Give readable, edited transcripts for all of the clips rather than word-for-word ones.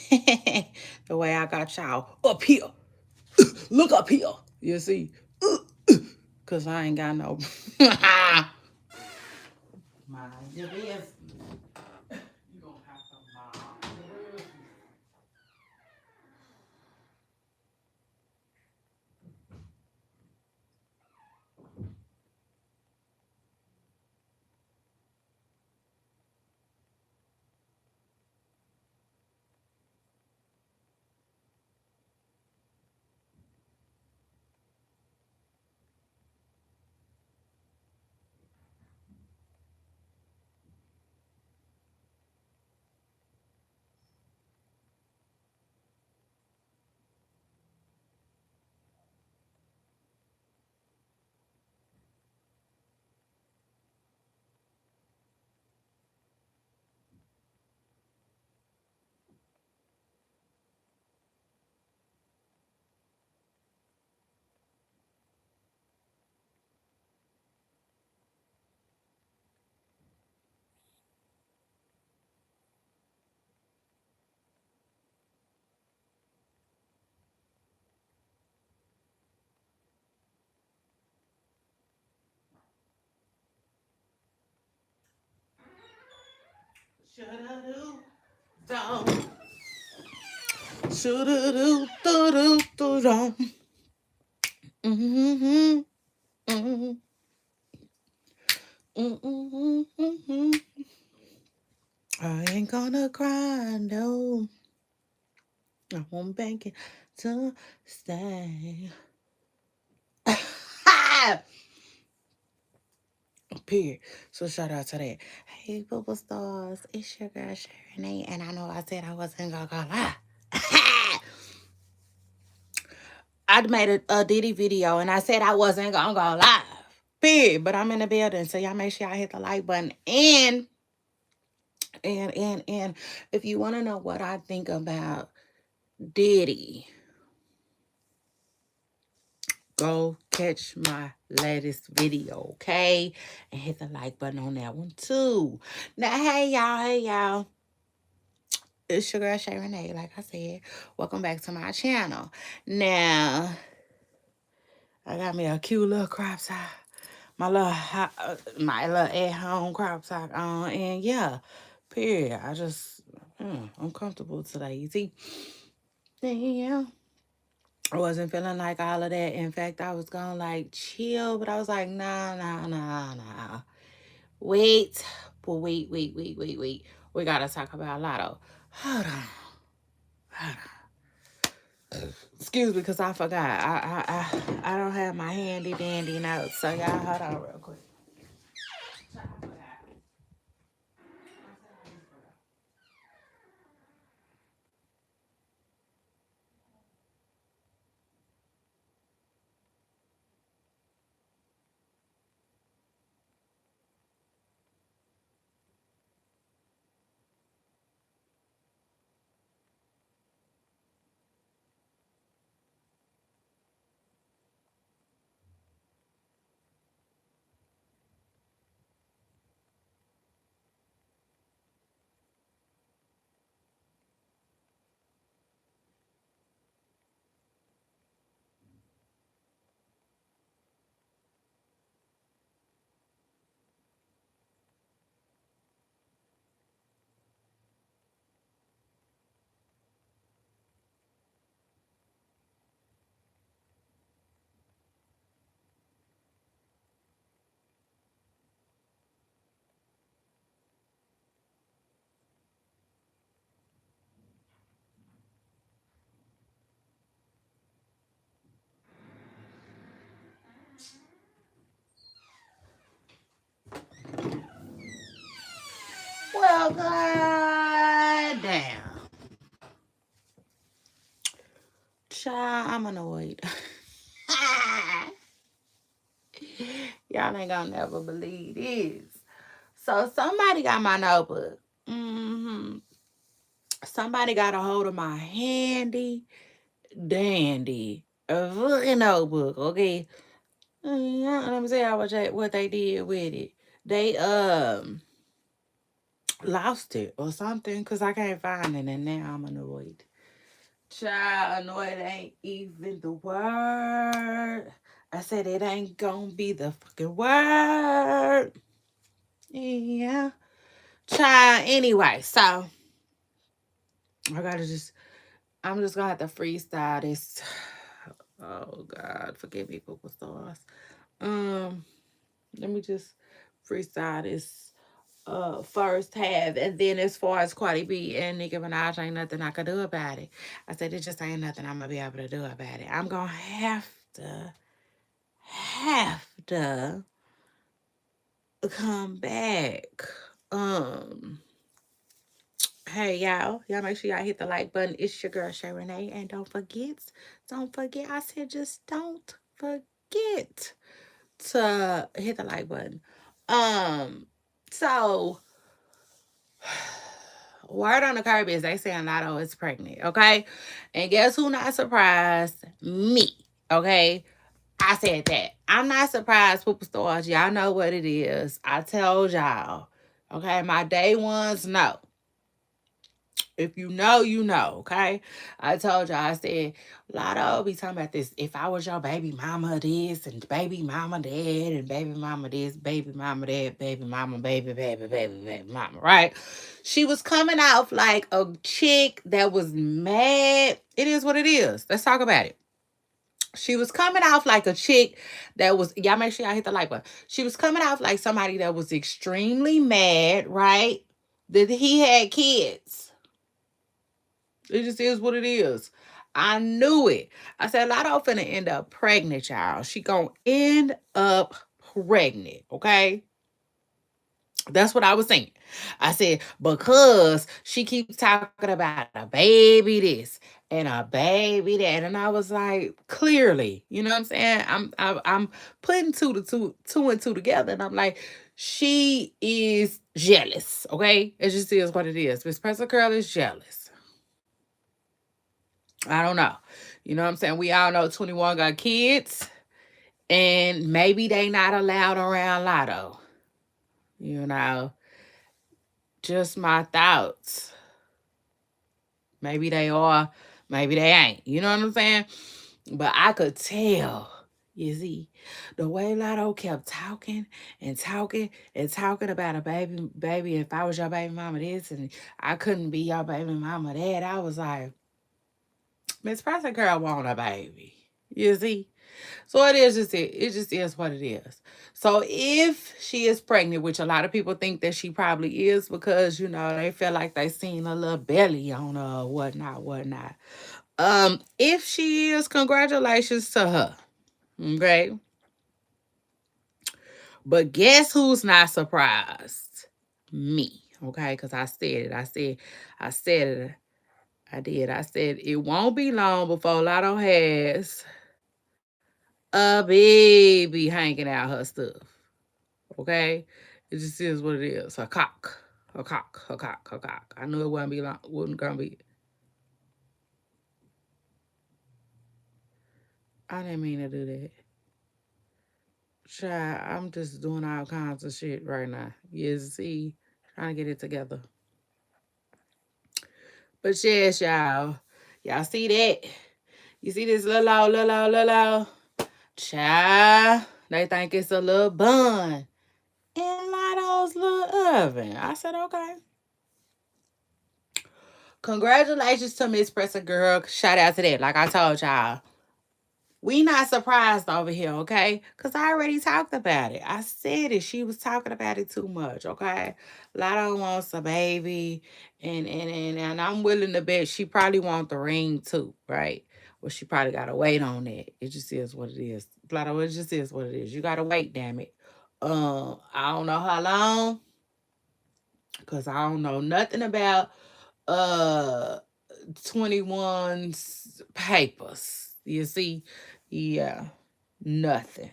The way I got y'all up here. Look up here. You see? Cause I ain't got no mind your business. You gonna have to mind your business. Shoulda do, do. Shoulda do, do, do, do, do. Mm-hmm. Mm-hmm. Mm-hmm. I ain't gonna cry, no. I won't beg it to stay. Period. So shout out to that. Hey, Bubble Stars, it's your girl Sharon, and I know I said I wasn't gonna lie. I made a Diddy video, and I said I wasn't gonna go live. Period. But I'm in the building, so y'all make sure y'all hit the like button. And if you want to know what I think about Diddy, go catch my latest video, okay? And hit the like button on that one too. Now, hey y'all. It's your girl Shay Renee, like I said. Welcome back to my channel. Now, I got me a cute little crop top. My little at-home crop top on. And yeah, period. I'm comfortable today. You see? Yeah. I wasn't feeling like all of that. In fact, I was going like chill, but I was like, nah. Wait, but wait. We gotta talk about Latto. Hold on. Hold on. Excuse me, because I forgot. I don't have my handy dandy notes. So y'all hold on real quick. Well, god damn. Child, I'm annoyed. Y'all ain't gonna never believe this. So somebody got my notebook. Somebody got a hold of my handy dandy a fucking notebook, okay? Let me see what they did with it. They lost it or something because I can't find it, and now I'm annoyed. Child, annoyed ain't even the word. I said it ain't gonna be the fucking word. Yeah. Child, anyway, so I gotta just, I'm just gonna have to freestyle this. Oh God, forgive me, Poopa Stars. Um, Let me just freestyle this first half, and then as far as Cardi B and Nicki Minaj, ain't nothing I could do about it. I said it just ain't nothing I'm gonna be able to do about it. I'm gonna have to come back. Um Hey y'all make sure y'all hit the like button. It's your girl Shay Renee, and don't forget. I said just don't forget to hit the like button. Um, so word on the curb is they saying Latto is pregnant, okay? And guess who not surprised? Me, okay? I said that. I'm not surprised, Poopa Stars. Y'all know what it is. I told y'all, okay? My day ones know. If you know, you know, okay? I told y'all, I said, Lotto be talking about this. If I was your baby mama this, and baby mama that, and baby mama this, baby mama that, baby mama, baby mama, right? She was coming off like a chick that was mad. It is what it is. Let's talk about it. She was coming off like a chick that was, y'all make sure y'all hit the like button. She was coming off like somebody that was extremely mad, right? That he had kids. It just is what it is. I knew it. I said Lotto finna end up pregnant, y'all. She gonna end up pregnant, okay? That's what I was saying. I said, because she keeps talking about a baby this and a baby that. And I was like, clearly, you know what I'm saying? I'm putting two and two together, and I'm like, she is jealous, okay? It just is what it is. Miss Presser Curl is jealous. I don't know. You know what I'm saying? We all know 21 got kids, and maybe they not allowed around Lotto. You know, just my thoughts. Maybe they are, maybe they ain't. You know what I'm saying? But I could tell, you see, the way Lotto kept talking and talking and talking about a baby. If I was your baby mama this, and I couldn't be your baby mama that, I was like, Miss Preston Girl want a baby. You see? So it just is what it is. So if she is pregnant, which a lot of people think that she probably is because, you know, they feel like they seen a little belly on her or whatnot. If she is, congratulations to her. Okay. But guess who's not surprised? Me. Okay, because I said it. I said it. I did. I said it won't be long before Lotto has a baby hanging out her stuff. Okay? It just is what it is. Her cock. Her cock. Her cock. Her cock. I knew it wouldn't be long. Wasn't gonna be. I didn't mean to do that. Child, I'm just doing all kinds of shit right now. You see, trying to get it together. But yes, y'all. Y'all see that? You see this little. Child, they think it's a little bun in Lotto's little oven. I said, okay. Congratulations to Miss Presser Girl. Shout out to that. Like I told y'all, we not surprised over here, okay? Because I already talked about it. I said it. She was talking about it too much, okay? Lotto wants a baby, and I'm willing to bet she probably wants the ring too, right? Well, she probably got to wait on that. It just is what it is. Lotto, it just is what it is. You got to wait, damn it. I don't know how long, because I don't know nothing about uh 21's papers. You see? Yeah. Nothing.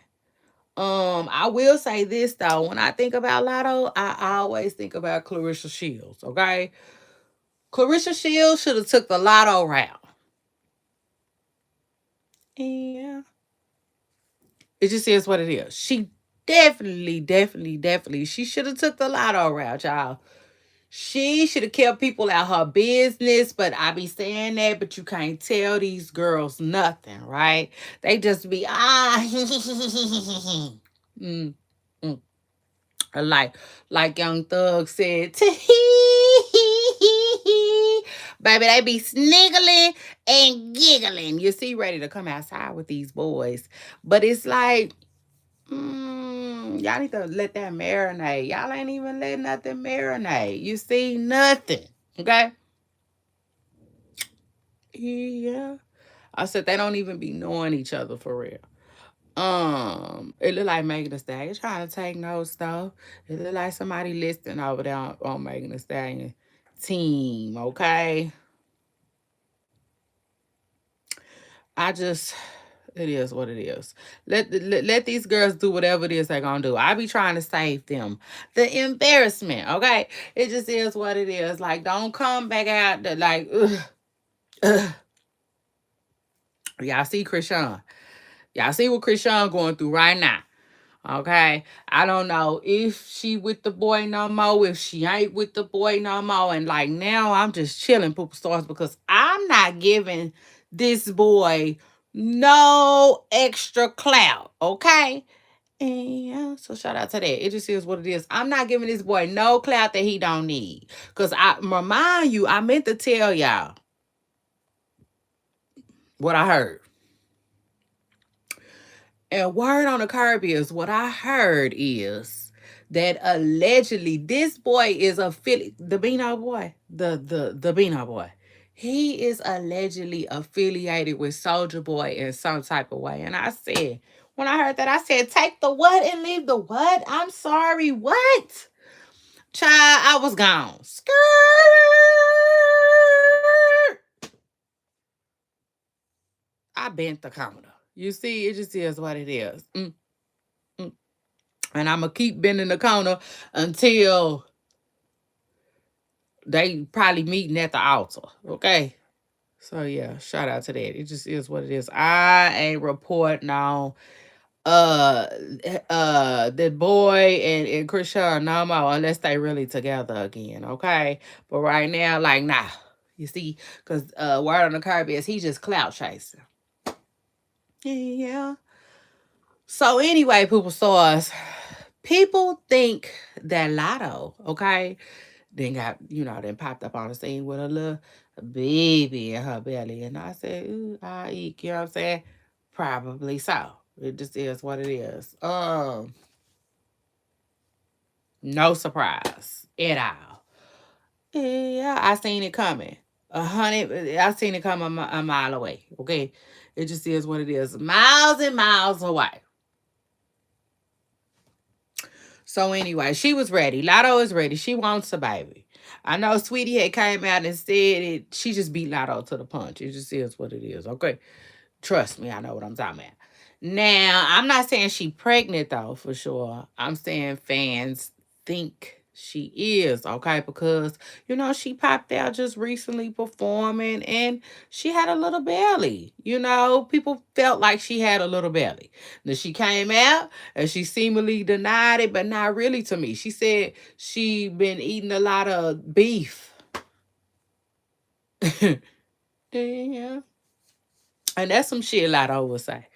I will say this though. When I think about Lotto, I always think about Clarissa Shields, okay? Clarissa Shields should have took the Lotto route. Yeah. It just is what it is. She definitely, she should have took the Lotto route, y'all. She should have kept people out her business, but I be saying that, but you can't tell these girls nothing, right? They just be mm, mm. like like Young Thug said, baby, they be sniggling and giggling. You see, ready to come outside with these boys, but it's like y'all need to let that marinate. Y'all ain't even letting nothing marinate. You see, nothing. Okay? Yeah. I said they don't even be knowing each other for real. It look like Megan Thee Stallion trying to take notes though. It look like somebody listening over there on Megan Thee Stallion team. Okay? I just it is what it is. Let these girls do whatever it is they're gonna do. I be trying to save them the embarrassment. Okay, it just is what it is. Like, don't come back out like, ugh, ugh. Y'all see Krishan. Y'all see what Krishan going through right now. Okay, I don't know if she with the boy no more, if she ain't with the boy no more, and like now I'm just chilling, poop stars, because I'm not giving this boy no extra clout. Okay, and yeah, so shout out to that. It just is what it is. I'm not giving this boy no clout that he don't need, cause I remind you, I meant to tell y'all what I heard. And word on the curb is what I heard is that allegedly this boy is the Beano boy, the Beano boy. He is allegedly affiliated with Soldier Boy in some type of way. And I said, when I heard that, I said, take the what and leave the what? I'm sorry, what? Child, I was gone. Skirt. I bent the counter. You see, it just is what it is. Mm. And I'm gonna keep bending the corner until they probably meeting at the altar. Okay. So yeah, shout out to that. It just is what it is. I ain't reporting on uh the boy and Krishan no more unless they really together again. Okay. But right now, like nah. You see, because word on the curb is he just clout chasing. Yeah. So anyway, people stars, people think that Lotto, okay, then got, then popped up on the scene with a little baby in her belly. And I said, ooh, I eat, you know what I'm saying? Probably so. It just is what it is. No surprise at all. Yeah, I seen it coming. I seen it come a mile away. Okay. It just is what it is. Miles and miles away. So anyway, she was ready. Lotto is ready. She wants a baby. I know Sweetie had came out and said it. She just beat Lotto to the punch. It just is what it is. Okay. Trust me, I know what I'm talking about. Now, I'm not saying she pregnant though, for sure. I'm saying fans think she is, okay? Because, she popped out just recently performing and she had a little belly. People felt like she had a little belly. Then she came out and she seemingly denied it, but not really to me. She said she been eating a lot of beef. Yeah. And that's some shit Lotto would say.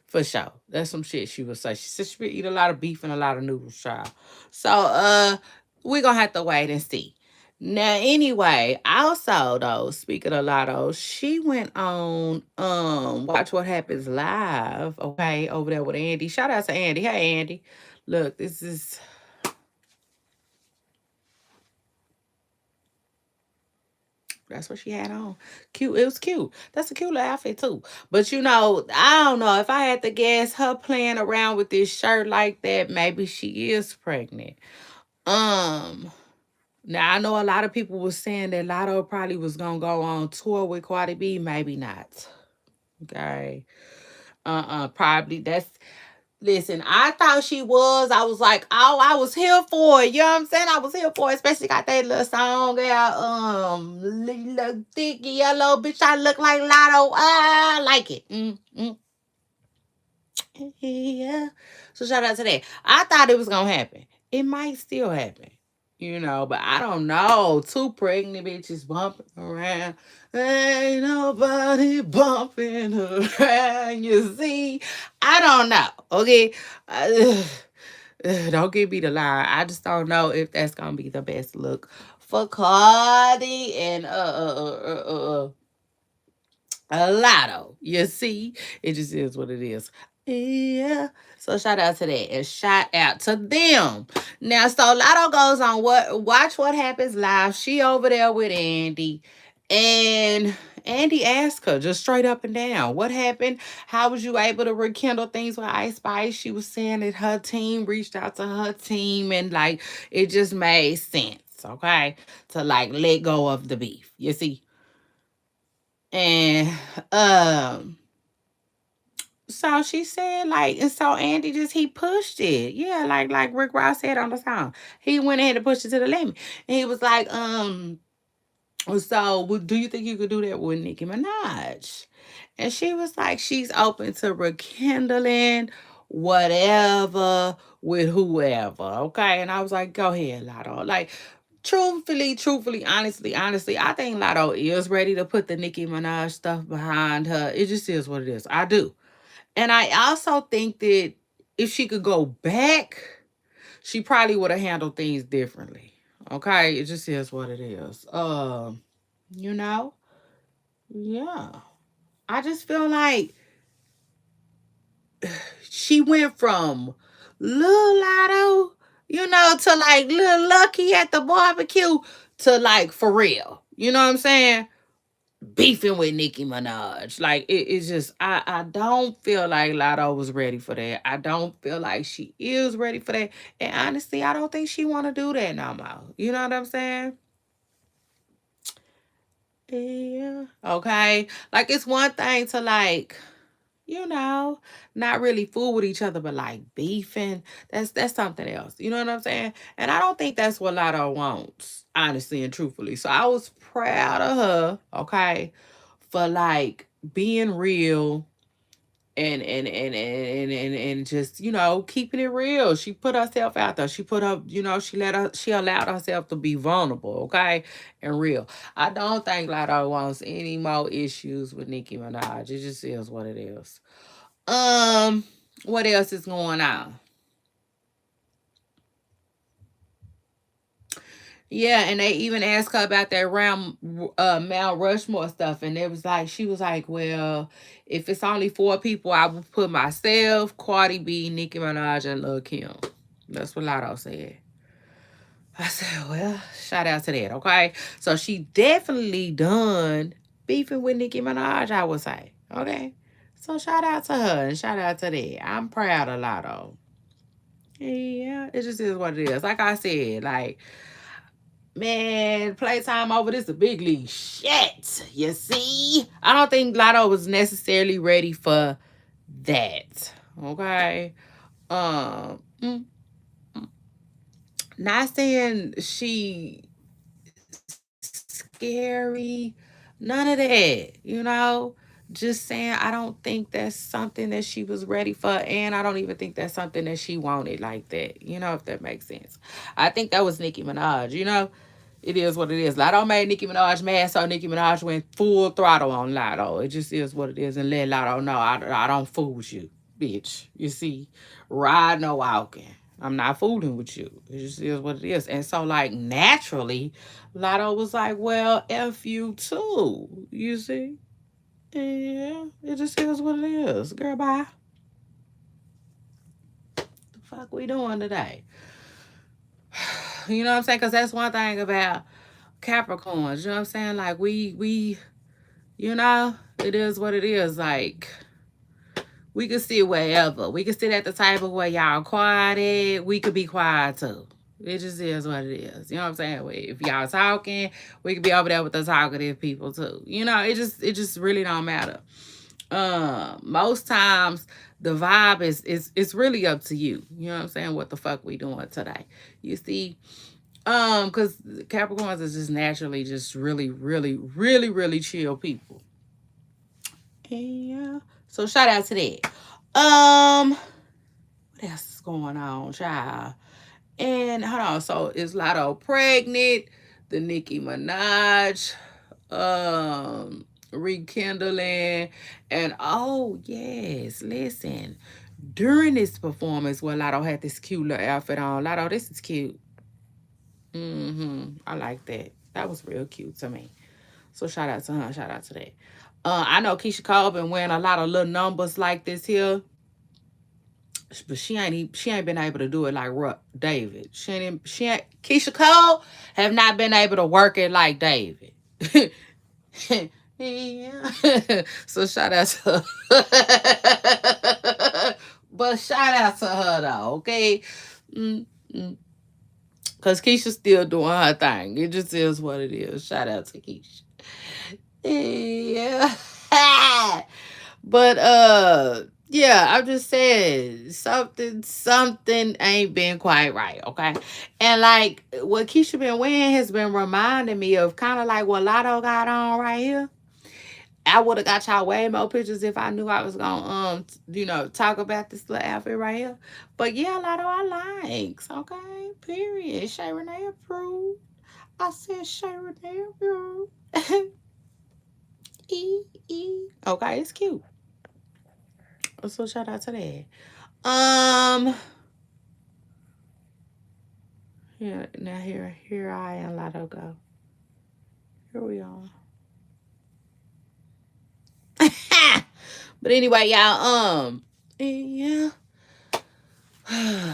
For sure. That's some shit she would say. She said she would eat a lot of beef and a lot of noodles, child. So we're gonna have to wait and see. Now, anyway, also though, speaking of Lotto, she went on Watch What Happens Live, okay, over there with Andy. Shout out to Andy. Hey Andy. Look, this is That's what she had on. Cute. It was cute. That's a cute little outfit too. But I don't know. If I had to guess, her playing around with this shirt like that, maybe she is pregnant. Um. Now I know a lot of people were saying that Lotto probably was gonna go on tour with Cardi B. Maybe not. Okay. Probably that's Listen, I thought she was. I was like, oh, I was here for it. You know what I'm saying? I was here for it. Especially got that little song out. Little thick yellow bitch. I look like Lotto. I like it. Yeah. So shout out to that. I thought it was gonna happen. It might still happen. But I don't know. Two pregnant bitches bumping around. Ain't nobody bumping around. You see, I don't know. Okay, I, don't give me the lie. I just don't know if that's gonna be the best look for Cardi and a lotto. You see, it just is what it is. Yeah. So shout out to that and shout out to them. Now, so Lotto goes on watch what happens live. She over there with Andy. And Andy asked her just straight up and down, what happened? How was you able to rekindle things with Ice Spice? She was saying that her team reached out to her team and like it just made sense, okay? To like let go of the beef. You see? And so she said, like, and so Andy just he pushed it. Yeah, like Rick Ross said on the song. He went ahead and pushed it to the limit. And he was like, so do you think you could do that with Nicki Minaj? And she was like, she's open to rekindling whatever with whoever. Okay. And I was like, go ahead, Lotto. Like, truthfully, honestly, I think Lotto is ready to put the Nicki Minaj stuff behind her. It just is what it is. I do. And I also think that if she could go back, she probably would have handled things differently. Okay, it just is what it is. You know, yeah. I just feel like she went from Lil Lotto, to like Lil Lucky at the barbecue to like for real. You know what I'm saying? Beefing with Nicki Minaj. Like it's just I don't feel like Lotto was ready for that. I don't feel like she is ready for that. And honestly, I don't think she wanna do that no more. You know what I'm saying? Yeah. Okay. Like it's one thing to like, you know, not really fool with each other, but like beefing. That's something else. You know what I'm saying? And I don't think that's what Lotto wants, honestly and truthfully. So I was proud of her, okay, for like being real and just keeping it real. She put herself out there. She put up, she allowed herself to be vulnerable, okay, and real. I don't think Lotto wants any more issues with Nicki Minaj. It just is what it is. What else is going on? Yeah, and they even asked her about that round Mount Rushmore stuff, and it was like she was like, "Well, if it's only four people, I would put myself, Cardi B, Nicki Minaj, and Lil Kim." That's what Lotto said. I said, "Well, shout out to that, okay." So she definitely done beefing with Nicki Minaj, I would say, okay. So shout out to her and shout out to that. I'm proud of Lotto. Yeah, it just is what it is. Like I said, like man, playtime over this a big league shit. You see? I don't think Lotto was necessarily ready for that. Okay. Mm, not saying she scary, none of that. Just saying I don't think that's something that she was ready for, and I don't even think that's something that she wanted like that, if that makes sense. I think that was Nicki Minaj. It is what it is. Lotto made Nicki Minaj mad, so Nicki Minaj went full throttle on Lotto. It just is what it is, and let Lotto know I don't fool with you, bitch. You see, ride no walking. I'm not fooling with you. It just is what it is. And so, like, naturally, Lotto was like, well, F you too. You see? Yeah, it just is what it is. Girl, bye. The fuck we doing today? You know what I'm saying? Because that's one thing about Capricorns. You know what I'm saying? Like, it is what it is. Like, we could sit wherever. We could sit at the table where y'all quiet at. We could be quiet too. It just is what it is. You know what I'm saying? If y'all talking, we could be over there with the talkative people too. It just really don't matter. Most times the vibe is it's really up to you. You know what I'm saying? What the fuck we doing today? You see? Because Capricorns is just naturally just really, really, really, really chill people. Yeah. So shout out to that. What else is going on, child? And hold on, so is Latto pregnant? The Nicki Minaj rekindling. And oh yes, listen. During this performance where Latto had this cute little outfit on. Latto, this is cute. I like that. That was real cute to me. So shout out to her, shout out to that. I know Keisha Cole been wearing a lot of little numbers like this here, but she ain't been able to do it like David. She ain't Keisha Cole have not been able to work it like David. Yeah. So shout out to her. But shout out to her though, okay? Mm-mm. Cause Keisha's still doing her thing. It just is what it is. Shout out to Keisha. Yeah. But yeah, I'm just saying something ain't been quite right, okay? And like what Keisha been wearing has been reminding me of kind of like what Latto got on right here. I would have got y'all way more pictures if I knew I was gonna talk about this little outfit right here. But yeah, Latto I likes, okay? Period. Shay Renee approved. I said Shay Renee approved. Okay, it's cute. So shout out to that. Yeah, now here I am, Latto go. Here we are. But anyway, y'all, yeah.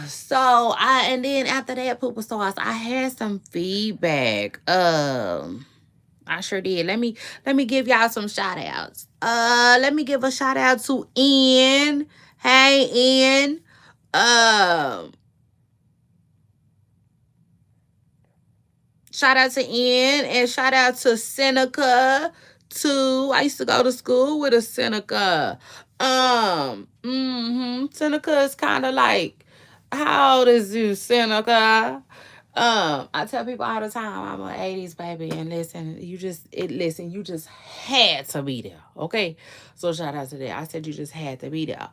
So and then after that Pooper Stars, I had some feedback. I sure did. Let me give y'all some shout outs. Let me give a shout out to Ian. Hey Ian. Um Shout out to Ian and shout out to Seneca too. I used to go to school with a Seneca. Seneca is kind of like, how old is you, Seneca? I tell people all the time I'm an 80s baby, and listen, you just had to be there. Okay. So shout out to that. I said you just had to be there.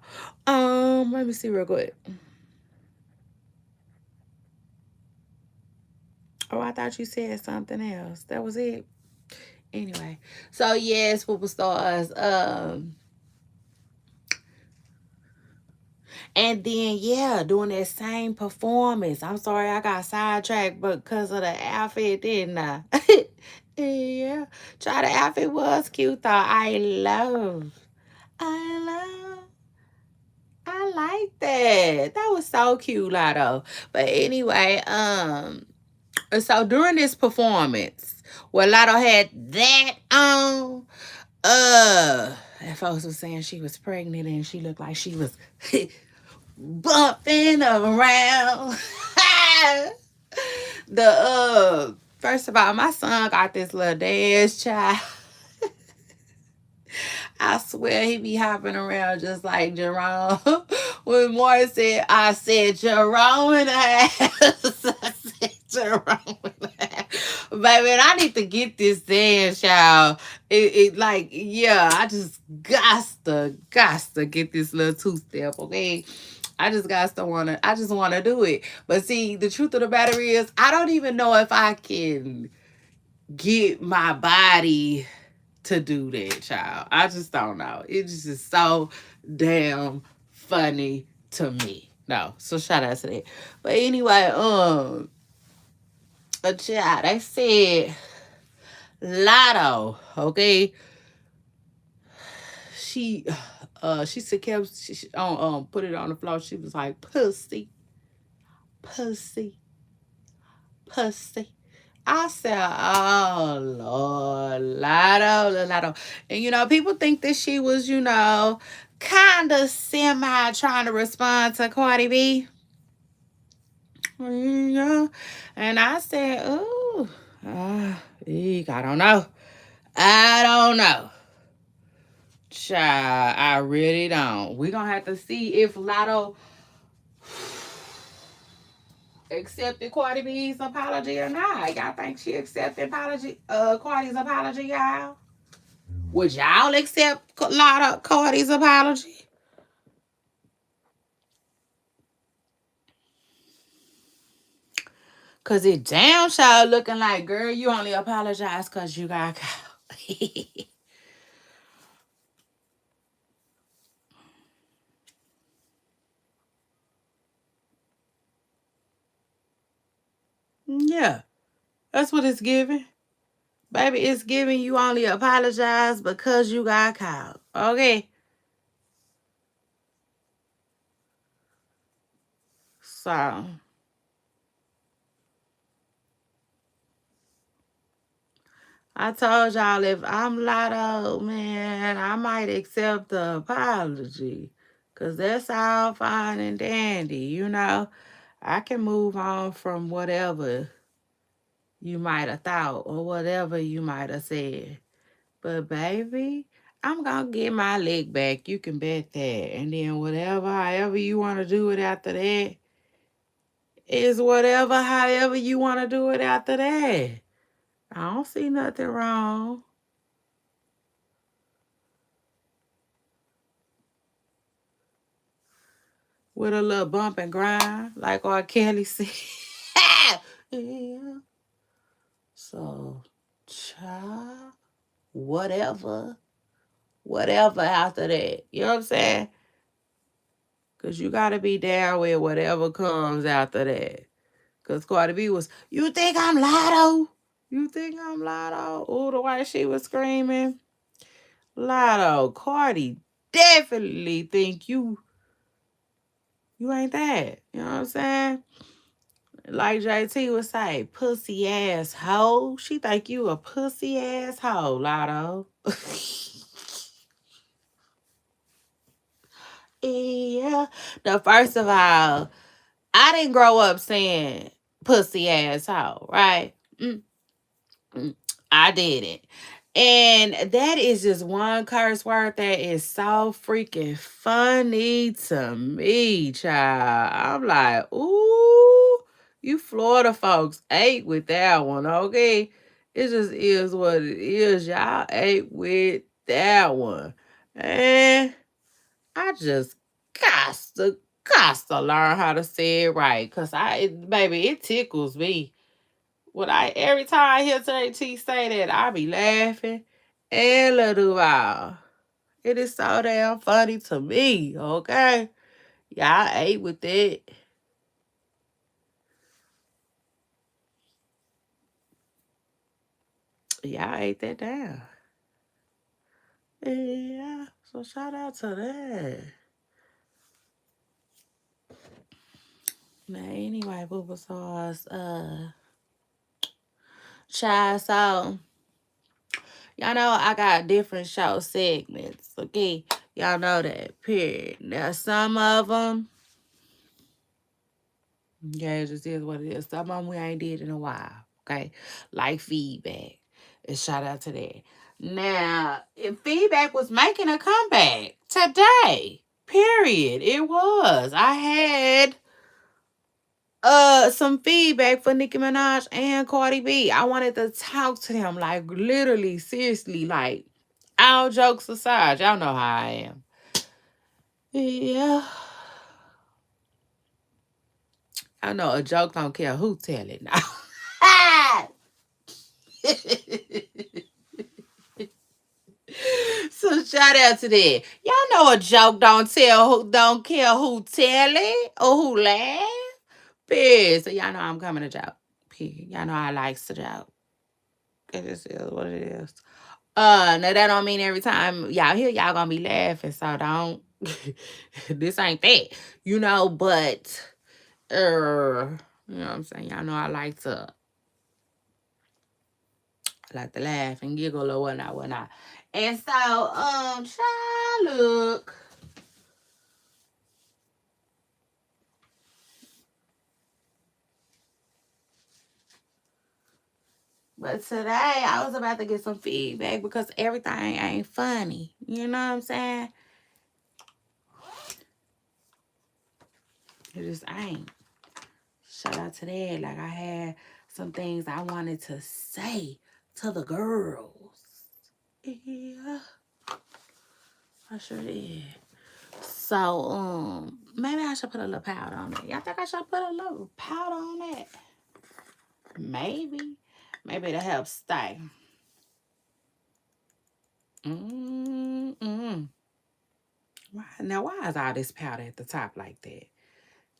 Let me see real quick. Oh, I thought you said something else. That was it. Anyway, so yes, superstars. And then yeah, doing that same performance. I'm sorry I got sidetracked, but because of the outfit, didn't I? Yeah, try the outfit was cute though. I love, I like that. That was so cute, Latto. But anyway, so during this performance, where Latto had that on, and folks was saying she was pregnant and she looked like she was bumping around. The first of all, my son got this little dance child. I swear he be hopping around just like Jerome. When Morris said, I said Jerome in the house. I said Jerome in the house. Baby, and I need to get this dance, y'all. It like, yeah, I just got to get this little two-step, okay? I just wanna do it. But see, the truth of the matter is, I don't even know if I can get my body to do that, child. I just don't know. It's just so damn funny to me. No, so shout out to that. But anyway, a child, they said Latto, okay. She she said kept she put it on the floor. She was like pussy, pussy, pussy. I said, oh Lord, Latto. And people think that she was, kind of semi trying to respond to Cardi B. And I said, oh, I don't know. I don't know. Child, I really don't. We're going to have to see if Latto accepted Cardi B's apology or not. Y'all think she accepted Cardi's apology, y'all? Would y'all accept Cardi's apology? Cause it damn sure looking like, girl, you only apologize cause you got caught. Yeah, that's what it's giving. Baby, it's giving you only apologize because you got caught. Okay? So, I told y'all if I'm Latto, man, I might accept the apology. Because that's all fine and dandy, you know? I can move on from whatever you might have thought or whatever you might have said. But baby, I'm gonna get my leg back. You can bet that. And then whatever, however you want to do it after that, is whatever, however you want to do it after that. I don't see nothing wrong with a little bump and grind, like R. Kelly said. Yeah. So, child, whatever, whatever after that. You know what I'm saying? Because you got to be down with whatever comes after that. Because Cardi B was, you think I'm Latto? You think I'm Latto? Oh, the way she was screaming. Latto, Cardi definitely think you ain't that. You know what I'm saying? Like JT would say, pussy ass hoe. She think you a pussy ass hoe, Latto. Yeah. The first of all, I didn't grow up saying pussy ass hoe, right? I didn't. And that is just one curse word that is so freaking funny to me, child. I'm like, ooh, you Florida folks ate with that one, okay? It just is what it is. Y'all ate with that one. And I just got to learn how to say it right. Cause baby, it tickles me. Every time I hear JT say that, I be laughing and little while. It is so damn funny to me, okay? Y'all ate with it. Y'all ate that down. Yeah. So shout out to that. Now anyway, Booba Sauce, child, so y'all know I got different show segments, okay? Y'all know that, period. Now some of them, yeah, it just is what it is. Some of them we ain't did in a while, okay? Like feedback. And shout out to that. Now, if feedback was making a comeback today, period, it was. I had some feedback for Nicki Minaj and Cardi B. I wanted to talk to them, like literally, seriously, like all jokes aside. Y'all know how I am. Yeah. I know a joke don't care who tell it now. So shout out to that. Y'all know a joke don't care who tell it or who laugh. Period. So y'all know I'm coming to joke. Period. Y'all know I likes to joke. It just is what it is. Now that don't mean every time y'all hear y'all gonna be laughing. So don't this ain't that. You know, but you know what I'm saying? Y'all know I like to laugh and giggle or whatnot, whatnot. And so, child, look. But today I was about to get some feedback because everything ain't funny. You know what I'm saying? It just ain't. Shout out to that. Like I had some things I wanted to say to the girls. Yeah, I sure did. So, maybe I should put a little powder on it. Y'all think I should put a little powder on that? Maybe. Maybe it'll help stay. Mm-mm. Why is all this powder at the top like that?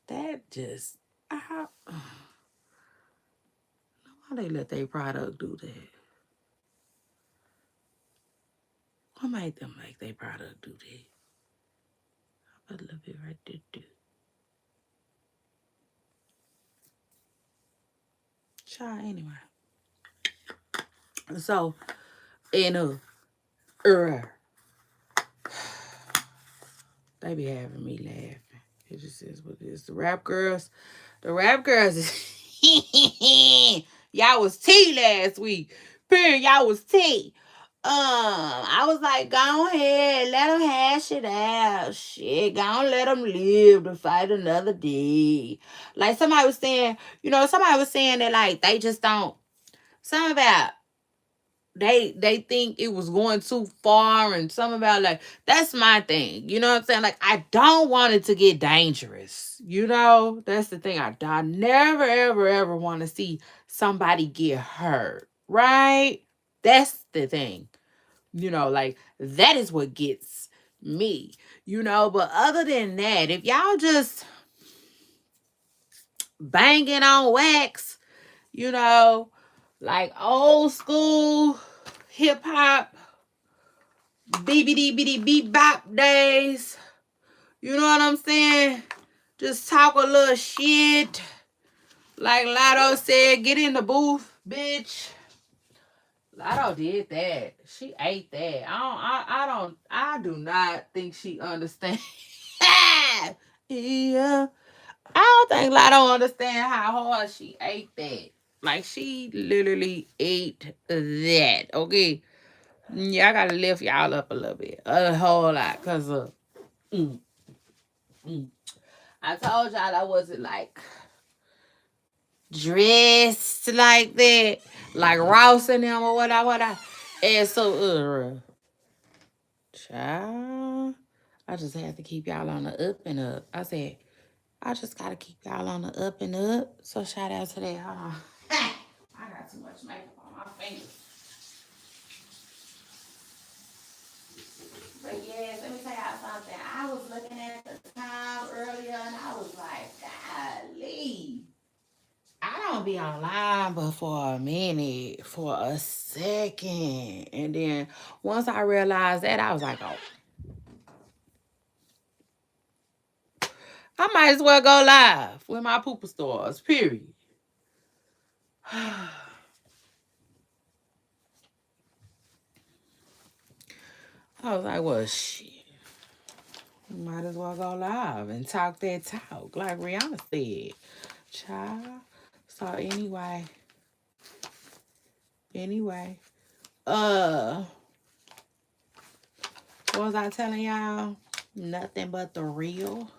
That just, why they let their product do that? What made them make their product do that? I put a little bit right there too. Try anyway. So, in they be having me laughing. It just is what it is. The rap girls is y'all was tea last week. Period. Y'all was tea. I was like, go ahead, let them hash it out. Shit, go on, let them live to fight another day. Like somebody was saying, somebody was saying that like they just don't. Some about they think it was going too far, and some about like that's my thing. You know what I'm saying? Like I don't want it to get dangerous. That's the thing. I never ever ever want to see somebody get hurt. Right? That's the thing. Like that is what gets me. But other than that, if y'all just banging on wax, you know, like old school hip hop, BBD beep bop days. You know what I'm saying? Just talk a little shit. Like Latto said, get in the booth, bitch. Latto did that. She ate that. I do not think she understands. Yeah. I don't think Latto understand how hard she ate that. Like she literally ate that. Okay. Yeah, I gotta lift y'all up a little bit. A whole lot. Cause mm, mm. I told y'all I wasn't like dressed like that. Like Ross and them or what I. And so child, I just had to keep y'all on the up and up. I said, I just gotta keep y'all on the up and up. So shout out to that. Hold on. I got too much makeup on my fingers. But yes, let me tell y'all something. I was looking at the time earlier and I was like, golly. I don't be online but for a minute, for a second. And then once I realized that, I was like, oh, I might as well go live with my pooper stars, period. I was like, well, shit. Might as well go live and talk that talk, like Rihanna said. Child. So anyway, what was I telling y'all? Nothing but the real.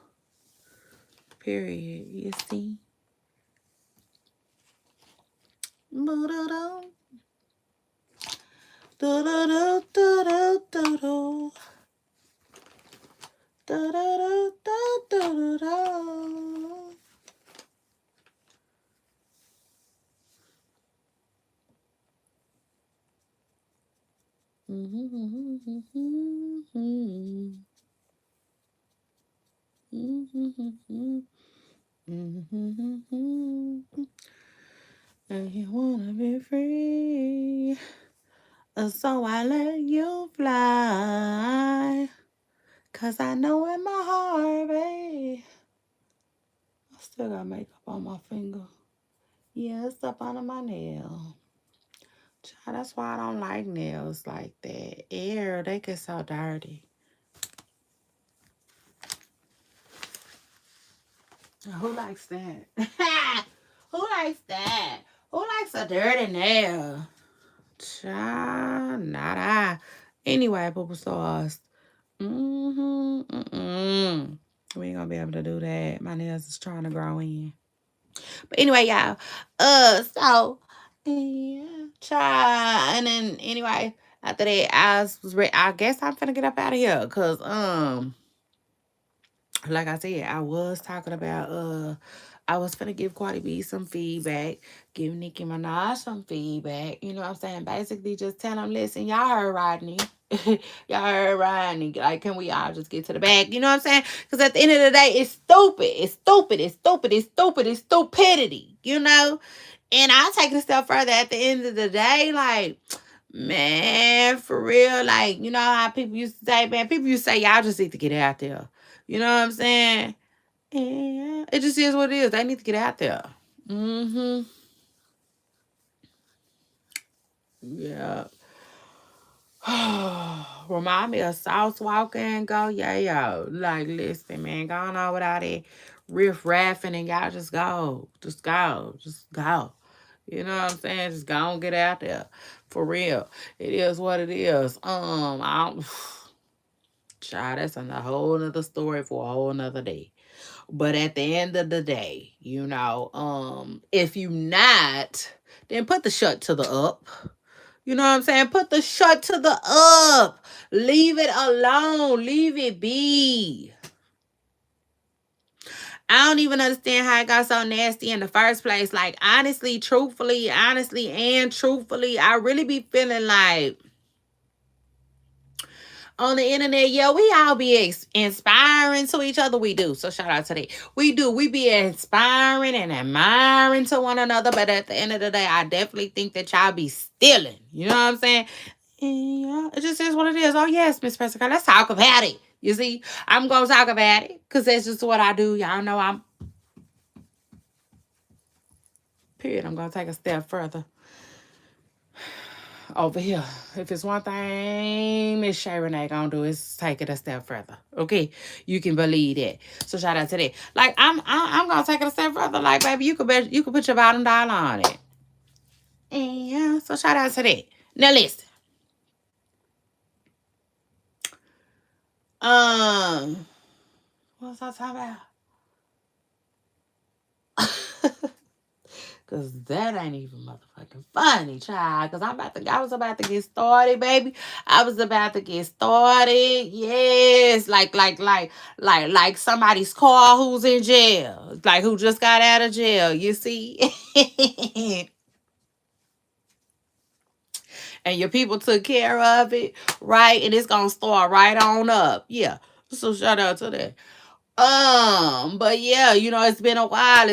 Period. You see? And you wanna be free, so I let you fly. 'Cause I know in my heart, babe, I still got makeup on my finger. Yeah, it's up under my nail. Child, that's why I don't like nails like that. Ew, they get so dirty. Who likes that? Who likes that? Who likes a dirty nail? Child, not I. Anyway, Poopa Stars. We ain't gonna be able to do that. My nails is trying to grow in. But anyway, y'all. So yeah, child. And then anyway, after that, I guess I'm finna get up out of here. Cause like I said, I was talking about I was finna give Cardi B some feedback, give Nicki Minaj some feedback. You know what I'm saying? Basically, just tell them, listen, y'all heard Rodney. Y'all heard Rodney. Like, can we all just get to the bag? You know what I'm saying? Because at the end of the day, it's stupid. It's stupid. It's stupid. It's stupid. It's stupidity. You know? And I'll take it a step further. At the end of the day, like, man, for real, like, you know how people used to say, man, people used to say, y'all just need to get out there. You know what I'm saying? Yeah, it just is what it is. They need to get out there. Mm-hmm. Yeah. Remind me of South Walker and go, yeah, yo. Like, listen, man, go on without that riff raffing and y'all just go. Just go. Just go. You know what I'm saying? Just go and get out there. For real. It is what it is. I don't child, that's a whole nother story for a whole nother day. But at the end of the day, if you not, then put the shut to the up. You know what I'm saying? Put the shut to the up. Leave it alone. Leave it be. I don't even understand how it got so nasty in the first place. Like, honestly, and truthfully, I really be feeling like on the internet, yeah, we all be inspiring to each other. We do. So shout out to that. We do. We be inspiring and admiring to one another. But at the end of the day, I definitely think that y'all be stealing. You know what I'm saying? And, yeah, it just is what it is. Oh, yes, Miss Prescott, let's talk about it. You see, I'm going to talk about it because that's just what I do. Y'all know I'm, period. I'm going to take a step further over here. If it's one thing Miss Shay Renee gonna do is take it a step further. Okay, you can believe that. So shout out to that. Like I'm gonna take it a step further. Like baby, you could put your bottom dollar on it. And yeah, so shout out to that. Now listen, what was I talking about? Cause that ain't even motherfucking funny, child. Cause I was about to get started, baby. I was about to get started. Yes, like somebody's car who's in jail, like who just got out of jail. You see, and your people took care of it, right? And it's gonna start right on up. Yeah. So shout out to that. But yeah, it's been a while.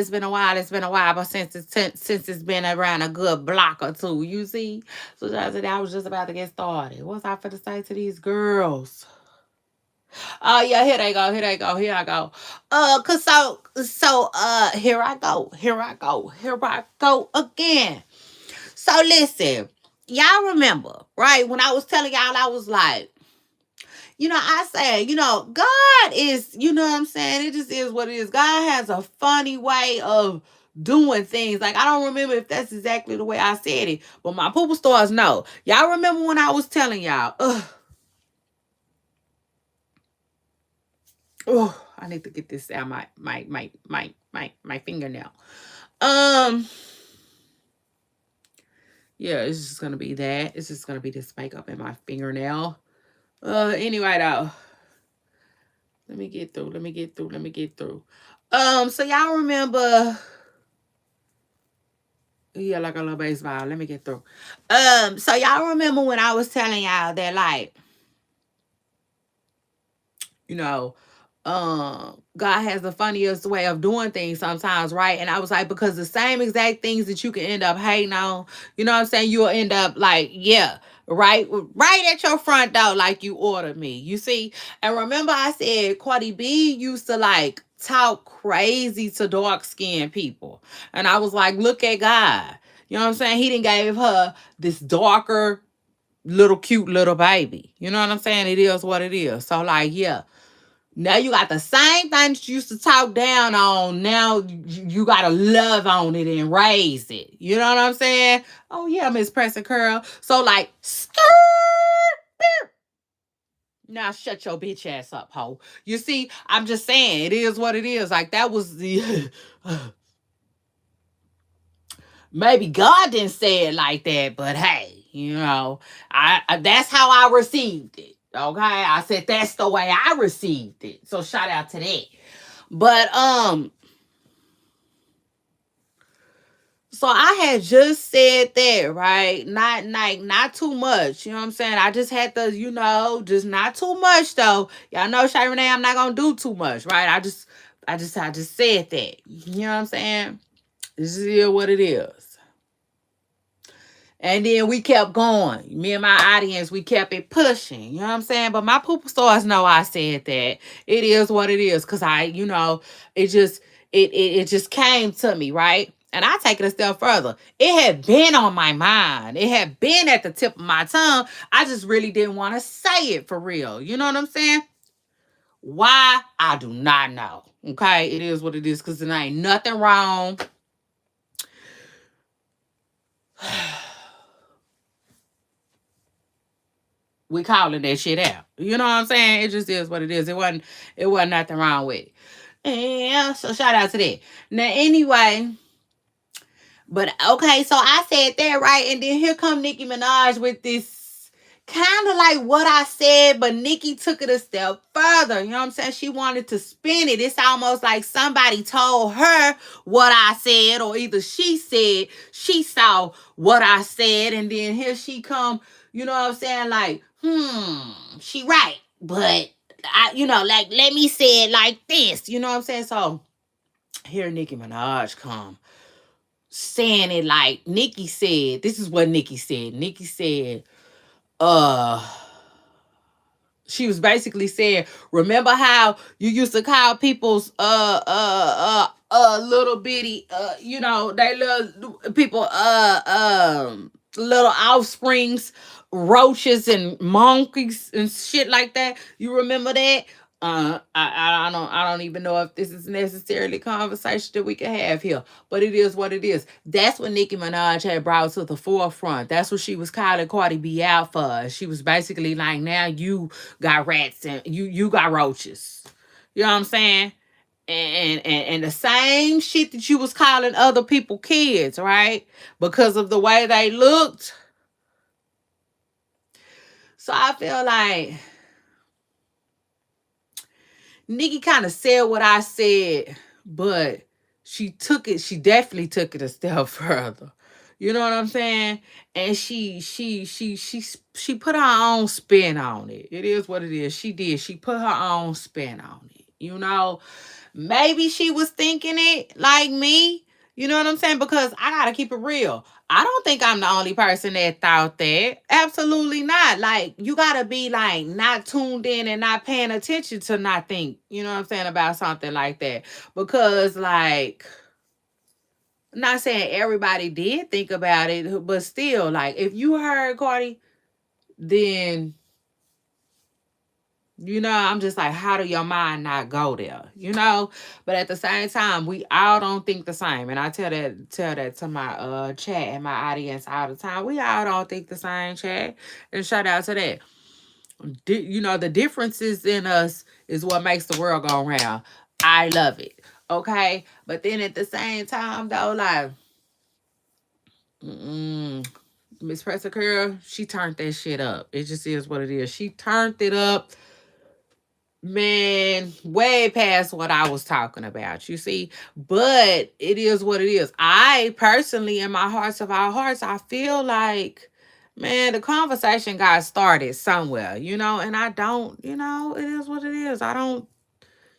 But since it's been around a good block or two, you see. So I was just about to get started. What's I for to say to these girls? Oh yeah, here I go. Cause here here I go again. So listen, y'all remember, right? When I was telling y'all, I was like, I say, God is, you know what I'm saying? It just is what it is. God has a funny way of doing things. Like, I don't remember if that's exactly the way I said it, but my pooper stars know. Y'all remember when I was telling y'all, I need to get this out my fingernail. Um, yeah, it's just gonna be that. It's just gonna be this makeup in my fingernail. Anyway though. Let me get through. So y'all remember, yeah, like a little baseball. Let me get through. So y'all remember when I was telling y'all that, like, you know, God has the funniest way of doing things sometimes, right? And I was like, because the same exact things that you can end up hating on, you know what I'm saying? You'll end up like, yeah, right at your front door, like you ordered me. You see? And remember I said Cardi B used to like talk crazy to dark skinned people. And I was like, look at God. You know what I'm saying? He didn't gave her this darker little cute little baby. You know what I'm saying? It is what it is. So like, yeah. Now you got the same things you used to talk down on. Now you got to love on it and raise it. You know what I'm saying? Oh, yeah, Miss Press and Curl. So, like, skirt. Now shut your bitch ass up, ho. You see, I'm just saying, it is what it is. Like, that was the... Maybe God didn't say it like that, but hey, I that's how I received it. Okay, I said that's the way I received it. So shout out to that. But So I had just said that, right? Not too much. You know what I'm saying? I just had to, just not too much though. Y'all know Shay Renee, I'm not gonna do too much, right? I just said that. You know what I'm saying? This is what it is. And then we kept going. Me and my audience, we kept it pushing. You know what I'm saying? But my pooper stars know I said that. It is what it is. Cause it just it just came to me, right? And I take it a step further. It had been on my mind. It had been at the tip of my tongue. I just really didn't want to say it for real. You know what I'm saying? Why? I do not know. Okay? It is what it is. Cause there ain't nothing wrong. We calling that shit out. You know what I'm saying? It just is what it is. It wasn't nothing wrong with it. Yeah, so shout out to that. Now anyway, but okay, so I said that, right? And then here come Nicki Minaj with this kind of like what I said, but Nicki took it a step further. You know what I'm saying? She wanted to spin it. It's almost like somebody told her what I said, or either she said she saw what I said, and then here she come, you know what I'm saying? Like, she right. But like, let me say it like this. You know what I'm saying? So here Nicki Minaj come saying it like Nicki said. This is what Nicki said. Nicki said, uh, she was basically saying, remember how you used to call people's little bitty they little people little offsprings roaches and monkeys and shit like that. You remember that? I don't even know if this is necessarily a conversation that we can have here, but it is what it is. That's what Nicki Minaj had brought to the forefront. That's what she was calling Cardi B out for. She was basically like, now you got rats and you got roaches. You know what I'm saying? And the same shit that you was calling other people kids, right? Because of the way they looked. So I feel like Nicki kind of said what I said, but she definitely took it a step further. You know what I'm saying? And she put her own spin on it. It is what it is. She did. She put her own spin on it. Maybe she was thinking it like me. You know what I'm saying? Because I gotta keep it real. I don't think I'm the only person that thought that. Absolutely not. Like, you gotta be like not tuned in and not paying attention to not think, you know what I'm saying, about something like that. Because, like, I'm not saying everybody did think about it, but still, like, if you heard Cardi, then I'm just like, how do your mind not go there? But at the same time, we all don't think the same. And I tell that to my chat and my audience all the time. We all don't think the same, chat. And shout out to that. The differences in us is what makes the world go round. I love it. Okay. But then at the same time, though, like, Miss Pressa Curl, she turned that shit up. It just is what it is. She turned it up, man, way past what I was talking about, you see. But it is what it is. I personally, in my hearts of our hearts, I feel like, man, the conversation got started somewhere, and I don't, it is what it is. I don't,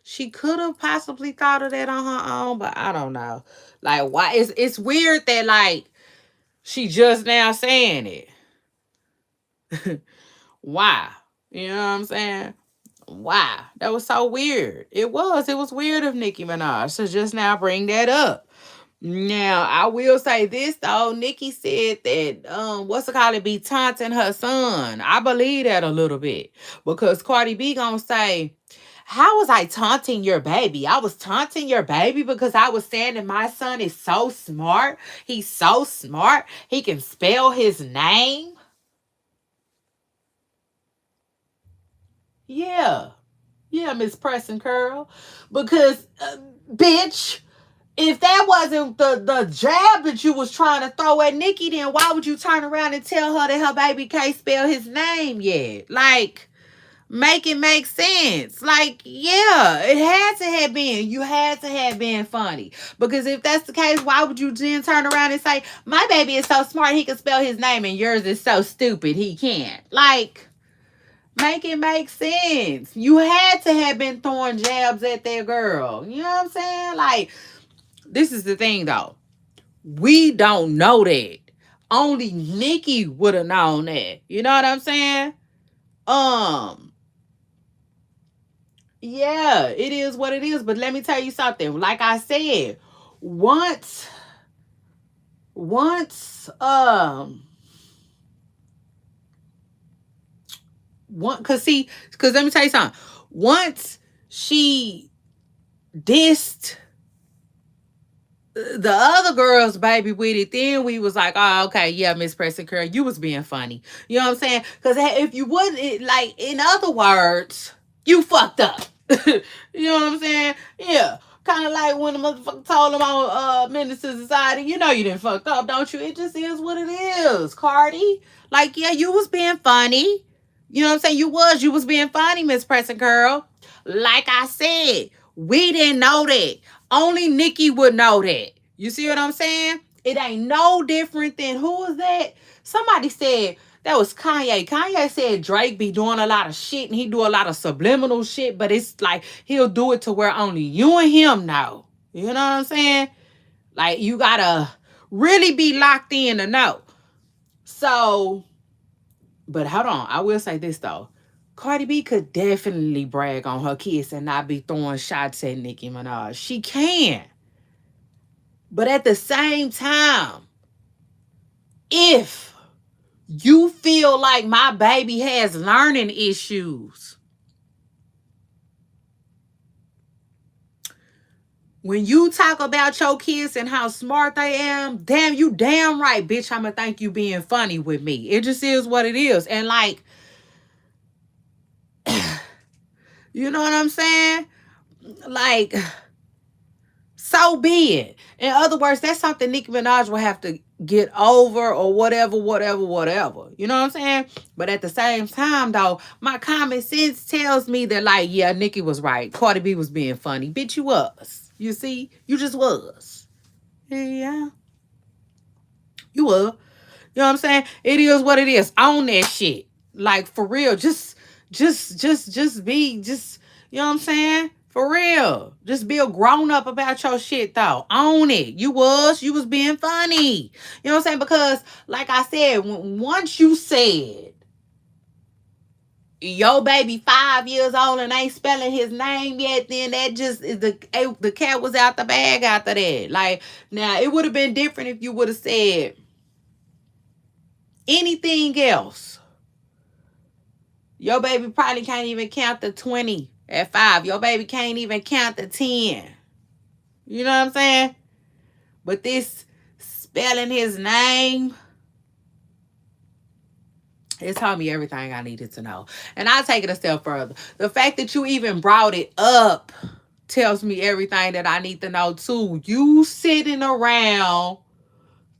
she could have possibly thought of that on her own, but I don't know. Like, why? It's weird that, like, she just now saying it. Why? You know what I'm saying? Wow, that was so weird. It was weird of Nicki Minaj to just now bring that up. Now, I will say this though. Nicki said that what's it called, it be taunting her son. I believe that a little bit. Because Cardi B gonna say, how was I taunting your baby? I was taunting your baby because I was saying that my son is so smart. He's so smart. He can spell his name. Yeah. Yeah, Miss Preston Curl. Because, bitch, if that wasn't the jab that you was trying to throw at Nicki, then why would you turn around and tell her that her baby can't spell his name yet? Like, Make it make sense. Like, yeah, it had to have been. You had to have been funny. Because if that's the case, why would you then turn around and say, my baby is so smart he can spell his name and yours is so stupid he can't? Like, make it make sense. You had to have been throwing jabs at that girl. You know what I'm saying? Like, this is the thing though. We don't know that. Only Nicki would have known that. You know what I'm saying? Um, yeah, it is what it is. But let me tell you something. Like I said, once, once, one, cause see, cause let me tell you something. Once she dissed the other girls, baby, with it, then we was like, oh, okay, yeah, Miss Preston Curl, you was being funny. You know what I'm saying? Because if you wouldn't, like, in other words, you fucked up. You know what I'm saying? Yeah. Kind of like when the motherfucker told them on Menace to Society, you know you didn't fucked up, don't you? It just is what it is, Cardi. Like, yeah, you was being funny. You know what I'm saying? You was being funny, Miss Preston Girl. Like I said, we didn't know that. Only Nicki would know that. You see what I'm saying? It ain't no different than who was that? Somebody said that was Kanye. Kanye said Drake be doing a lot of shit and he do a lot of subliminal shit, but it's like he'll do it to where only you and him know. You know what I'm saying? Like you gotta really be locked in to know. So, but hold on, I will say this though. Cardi B could definitely brag on her kids and not be throwing shots at Nicki Minaj. She can. But at the same time, if you feel like my baby has learning issues, when you talk about your kids and how smart they am, damn, you damn right, bitch, I'ma think you being funny with me. It just is what it is. And like, you know what I'm saying? Like, so be it. In other words, that's something Nicki Minaj will have to get over or whatever, whatever, whatever. You know what I'm saying? But at the same time, though, my common sense tells me that, like, yeah, Nicki was right. Cardi B was being funny. Bitch, you was. You see? You just was. Yeah, you were. You know what I'm saying? It is what it is. Own that shit. Like for real. Just be you know what I'm saying? For real. Just be a grown up about your shit though. Own it. You was being funny. You know what I'm saying? Because like I said, once you said your baby 5 years old and ain't spelling his name yet, then that just is the cat was out the bag after that. Like now it would have been different if you would have said anything else. Your baby probably can't even count to 20 at 5. Your baby can't even count to 10. You know what I'm saying? But this spelling his name, it told me everything I needed to know. And I'll take it a step further. The fact that you even brought it up tells me everything that I need to know too. You sitting around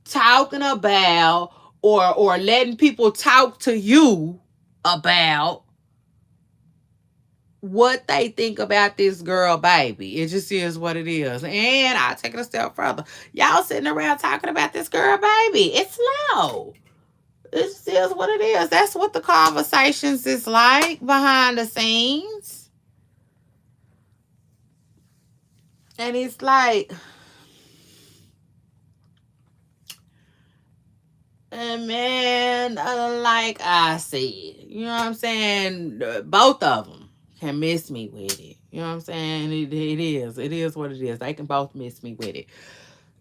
talking about or letting people talk to you about what they think about this girl baby. It just is what it is. And I'll take it a step further. Y'all sitting around talking about this girl baby. It's low. It just is what it is. That's what the conversations is like behind the scenes. And it's like, and man, like I said, you know what I'm saying? Both of them can miss me with it. You know what I'm saying? It is. It is what it is. They can both miss me with it.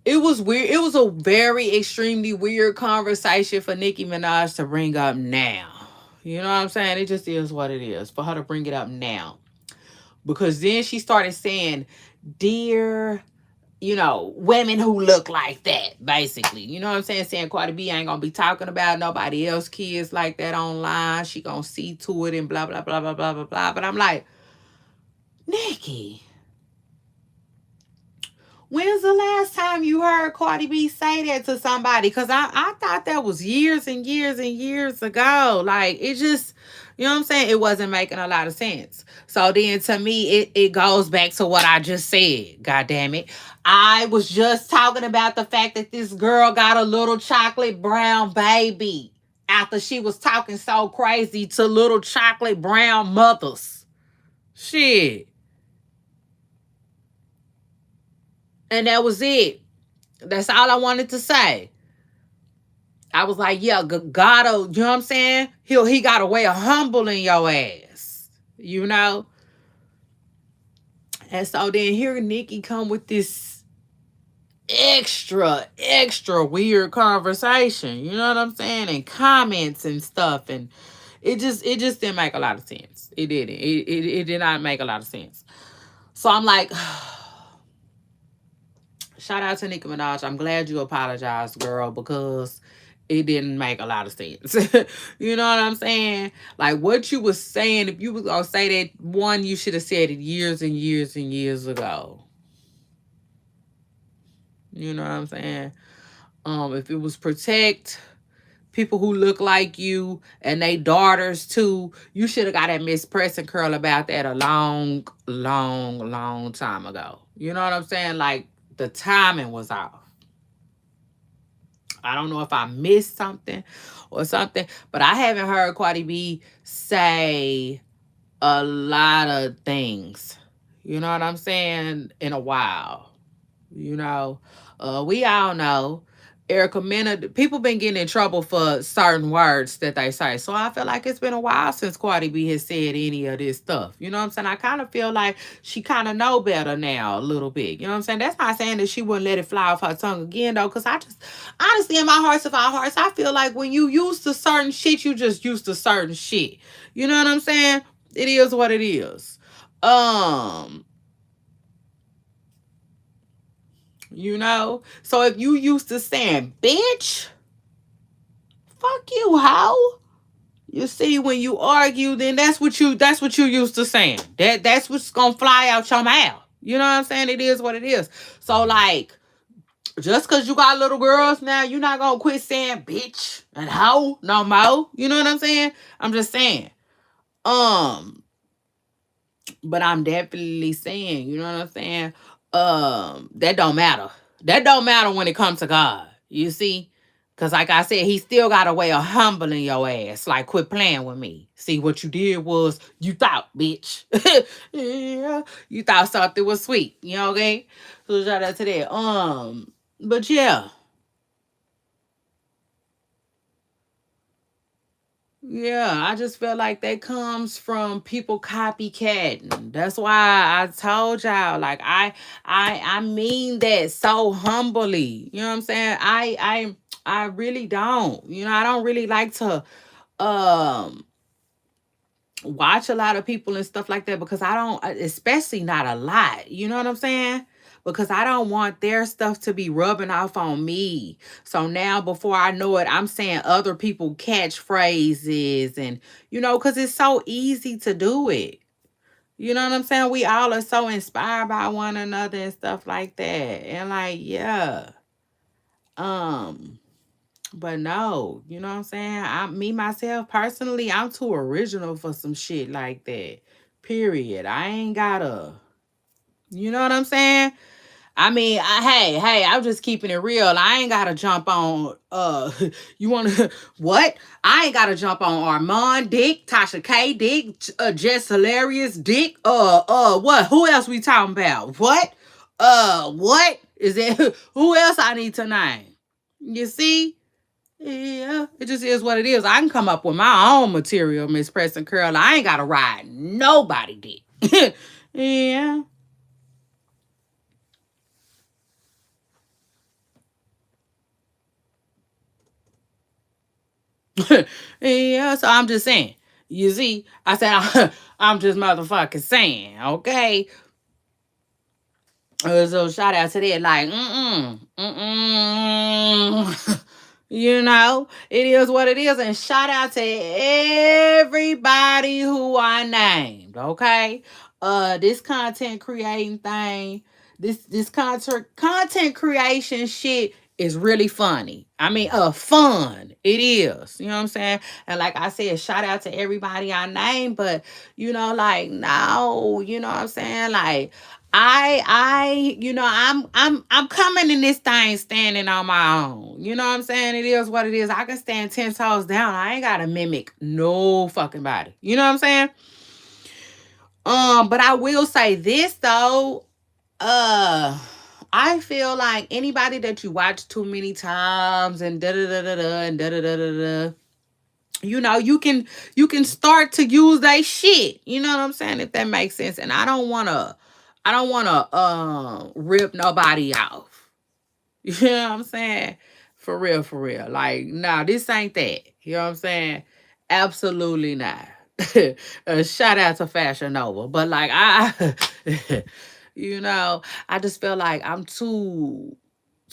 It was weird. It was a very extremely weird conversation for Nicki Minaj to bring up now. You know what I'm saying? It just is what it is for her to bring it up now. Because then she started saying, dear, you know, women who look like that, basically. You know what I'm saying? Saying Cardi B ain't gonna be talking about nobody else kids like that online. She gonna see to it and blah, blah, blah, blah, blah, blah, blah. But I'm like, Nicki, When's the last time you heard Cardi B say that to somebody? Because I thought that was years and years and years ago. Like, it just, you know what I'm saying? It wasn't making a lot of sense. So then to me, it goes back to what I just said. God damn it. I was just talking about the fact that this girl got a little chocolate brown baby after she was talking so crazy to little chocolate brown mothers. Shit. And that was it. That's all I wanted to say. I was like, yeah, God, you know what I'm saying? He got a way of humbling your ass, you know? And so then here Nicki come with this extra weird conversation, you know what I'm saying? And comments and stuff. And it just didn't make a lot of sense. It didn't. It did not make a lot of sense. So I'm like, shout out to Nicki Minaj. I'm glad you apologized, girl, because it didn't make a lot of sense. You know what I'm saying? Like what you was saying, if you was gonna say that one, you should have said it years and years and years ago. You know what I'm saying? If it was protect people who look like you and they daughters too, you should have got that Miss Press and Curl about that a long time ago. You know what I'm saying? Like the timing was off. I don't know if I missed something or something, but I haven't heard Cardi B say a lot of things. You know what I'm saying? In a while. You know, we all know Erica Mena, people been getting in trouble for certain words that they say. So I feel like it's been a while since Cardi B has said any of this stuff. You know what I'm saying? I kind of feel like she kind of know better now a little bit. You know what I'm saying? That's not saying that she wouldn't let it fly off her tongue again though. Cause I just honestly in my hearts of our hearts, I feel like when you used to certain shit, you just used to certain shit. You know what I'm saying? It is what it is. Um, you know? So if you used to saying, bitch, fuck you, hoe. You see, when you argue, then that's what you used to saying. That's what's gonna fly out your mouth. You know what I'm saying? It is what it is. So like, just cause you got little girls now, you're not gonna quit saying bitch and hoe no more. You know what I'm saying? I'm just saying. Um, but I'm definitely saying, you know what I'm saying? That don't matter. That don't matter when it comes to God. You see? Cause like I said, he still got a way of humbling your ass. Like, quit playing with me. See, what you did was you thought, bitch. Yeah. You thought something was sweet. You know, okay? So shout out to that. But yeah. Yeah, I just feel like that comes from people copycatting. That's why I told y'all, like I mean that so humbly. You know what I'm saying? I really don't. You know, I don't really like to um watch a lot of people and stuff like that because I don't, especially not a lot. You know what I'm saying? Because I don't want their stuff to be rubbing off on me. So now, before I know it, I'm saying other people catchphrases and, because it's so easy to do it. You know what I'm saying? We all are so inspired by one another and stuff like that. And like, yeah. Um, but no, you know what I'm saying? Me myself personally, I'm too original for some shit like that. Period. I ain't gotta. You know what I'm saying? I mean, hey, I'm just keeping it real. I ain't gotta jump on you wanna what? I ain't gotta jump on Armand Dick, Tasha K Dick, Jess Hilarious Dick, what? Who else we talking about? What? What? Is it who else I need to name? You see? Yeah, it just is what it is. I can come up with my own material, Miss Preston Curl. I ain't gotta ride nobody dick. Yeah. Yeah, so I'm just saying. You see, I said I'm just motherfucking saying, okay? So shout out to that, like, it is what it is, and shout out to everybody who I named, okay? This content creating thing, This content creation shit is really funny. I mean, fun. It is. You know what I'm saying? And like I said, shout out to everybody I named, but like no, you know what I'm saying? Like I'm coming in this thing standing on my own. You know what I'm saying? It is what it is. I can stand 10 toes down. I ain't gotta mimic no fucking body. You know what I'm saying? But I will say this though. Uh I feel like anybody that you watch too many times and da da da da da and da da da da da, you can start to use that shit. You know what I'm saying? If that makes sense. And I don't wanna rip nobody off. You know what I'm saying? For real, for real. Like, nah, this ain't that. You know what I'm saying? Absolutely not. Shout out to Fashion Nova. But like you know, I just feel like I'm too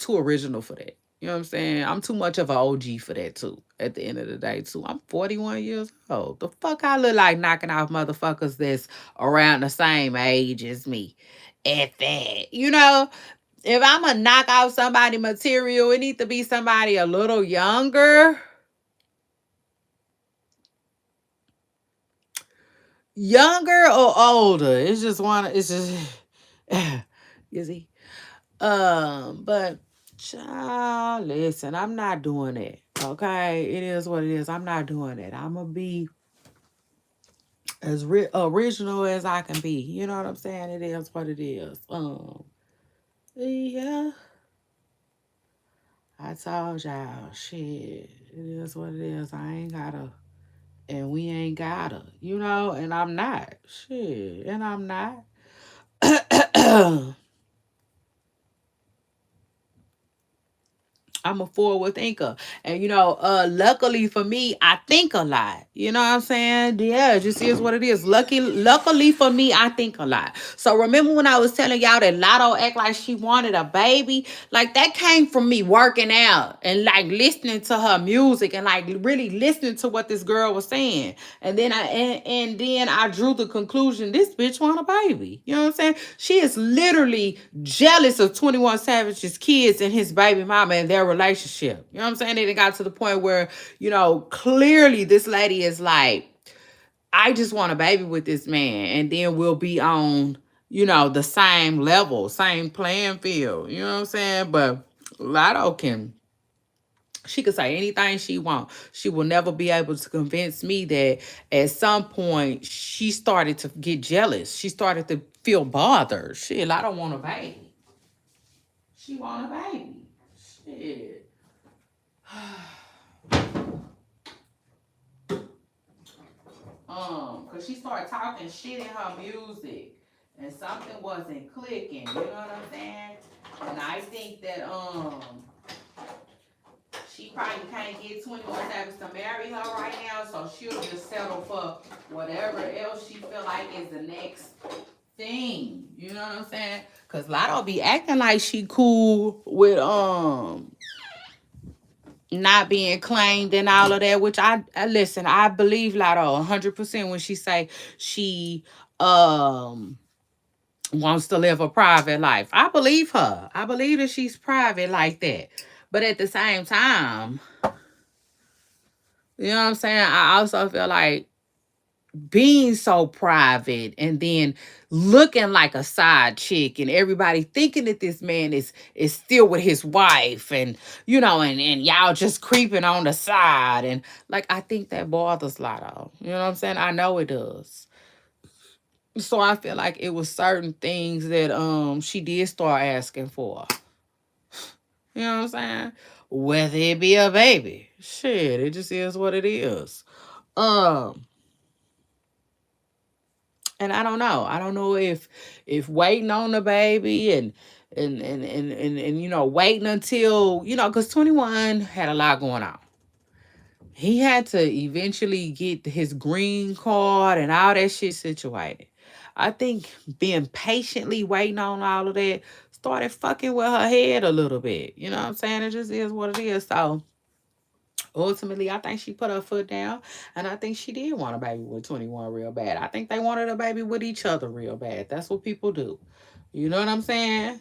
original for that. You know what I'm saying? I'm too much of an OG for that too. At the end of the day, too. I'm 41 years old. The fuck I look like knocking off motherfuckers that's around the same age as me. At that. If I'm gonna knock out somebody material, it need to be somebody a little younger. Younger or older. It's just you see. But child, listen, I'm not doing it. Okay. It is what it is. I'm not doing it. I'm gonna be as original as I can be. You know what I'm saying? It is what it is. Yeah. I told y'all, shit. It is what it is. I ain't gotta and we ain't gotta, and I'm not. Shit. And I'm not. I'm a forward thinker. And luckily for me, I think a lot. You know what I'm saying? Yeah, it just is what it is. Luckily for me, I think a lot. So remember when I was telling y'all that Latto act like she wanted a baby? Like that came from me working out and like listening to her music and like really listening to what this girl was saying. And then I drew the conclusion this bitch want a baby. You know what I'm saying? She is literally jealous of 21 Savage's kids and his baby mama and their relationship. You know what I'm saying? It got to the point where, clearly this lady is like, I just want a baby with this man, and then we'll be on, the same level, same playing field. You know what I'm saying? But Lotto she could say anything she wants. She will never be able to convince me that at some point she started to get jealous. She started to feel bothered. Shit, I don't want a baby. She want a baby. Shit. Cause she started talking shit in her music, and something wasn't clicking. You know what I'm saying? And I think that she probably can't get 21 Savage to marry her right now, so she'll just settle for whatever else she feel like is the next thing. You know what I'm saying? Cause Lotto be acting like she cool with not being claimed and all of that, which I listen, I believe Lotto 100% when she say she wants to live a private life. I believe her. I believe that she's private like that. But at the same time, you know what I'm saying? I also feel like being so private and then looking like a side chick and everybody thinking that this man is still with his wife and and y'all just creeping on the side and like I think that bothers Lotto. You know what I'm saying? I know it does. So I feel like it was certain things that she did start asking for. You know what I'm saying? Whether it be a baby. Shit, it just is what it is. Um and I don't know. I don't know if waiting on the baby and waiting until, because 21 had a lot going on. He had to eventually get his green card and all that shit situated. I think being patiently waiting on all of that started fucking with her head a little bit. You know what I'm saying? It just is what it is. So ultimately, I think she put her foot down, and I think she did want a baby with 21 real bad. I think they wanted a baby with each other real bad. That's what people do. You know what I'm saying?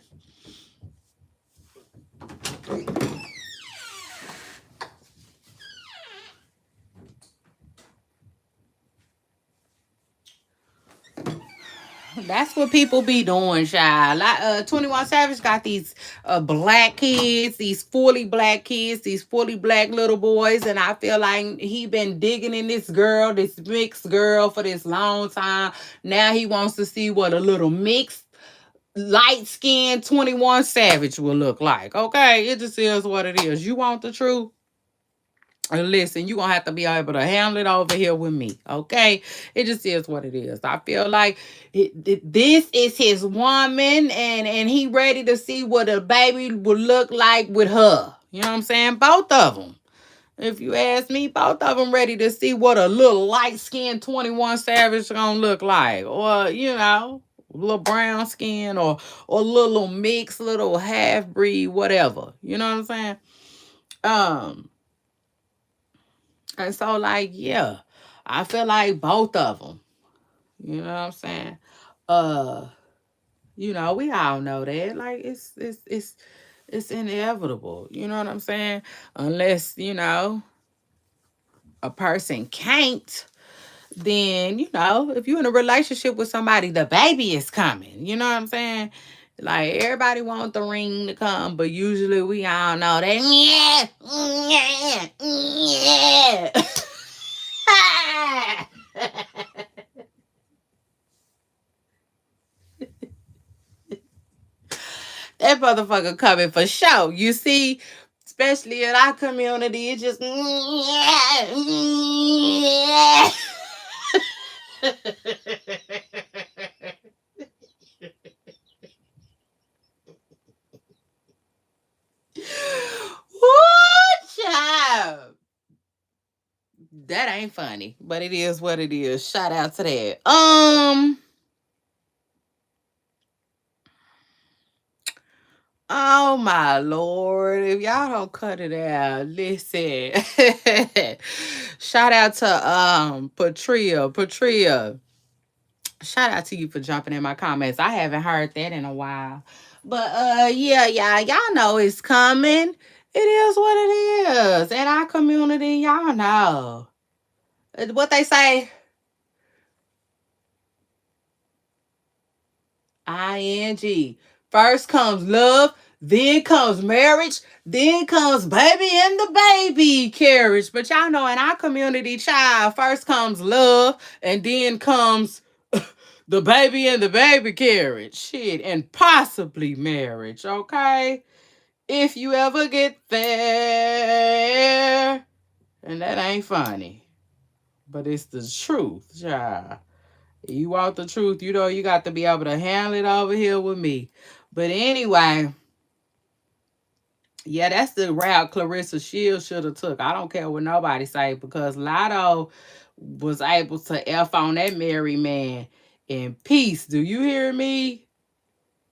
That's what people be doing, child. Like 21 Savage got these black kids, these fully black kids, these fully black little boys, and I feel like he been digging in this girl, this mixed girl for this long time. Now he wants to see what a little mixed light skinned 21 Savage will look like. Okay, it just is what it is. You want the truth? Listen, you gonna have to be able to handle it over here with me, okay? It just is what it is. I feel like this is his woman, and he ready to see what a baby would look like with her. You know what I'm saying? Both of them. If you ask me, both of them ready to see what a little light skinned 21 Savage gonna look like, or a little brown skin, or little mixed, little half breed, whatever. You know what I'm saying? Um. And so, like, yeah, I feel like both of them. You know what I'm saying? Uh, we all know that. Like, it's inevitable. You know what I'm saying? Unless a person can't, then if you're in a relationship with somebody, the baby is coming. You know what I'm saying? Like everybody wants the ring to come, but usually we all know that. Yeah, yeah, yeah. That motherfucker coming for sure. You see, especially in our community, it's just. Woo, child. That ain't funny, but it is what it is. Shout out to that. Oh my lord! If y'all don't cut it out, listen. Shout out to Patria. Patria. Shout out to you for jumping in my comments. I haven't heard that in a while. But yeah, y'all know it's coming. It is what it is. In our community, y'all know. What they say, ing. First comes love, then comes marriage, then comes baby and the baby carriage. But y'all know in our community, child, first comes love, and then comes the baby and the baby carriage. Shit, and possibly marriage, okay? If you ever get there. And that ain't funny. But it's the truth, child. You want the truth, you got to be able to handle it over here with me. But anyway, yeah, that's the route Clarissa Shields should have took. I don't care what nobody say because Latto was able to F on that married man in peace. Do you hear me?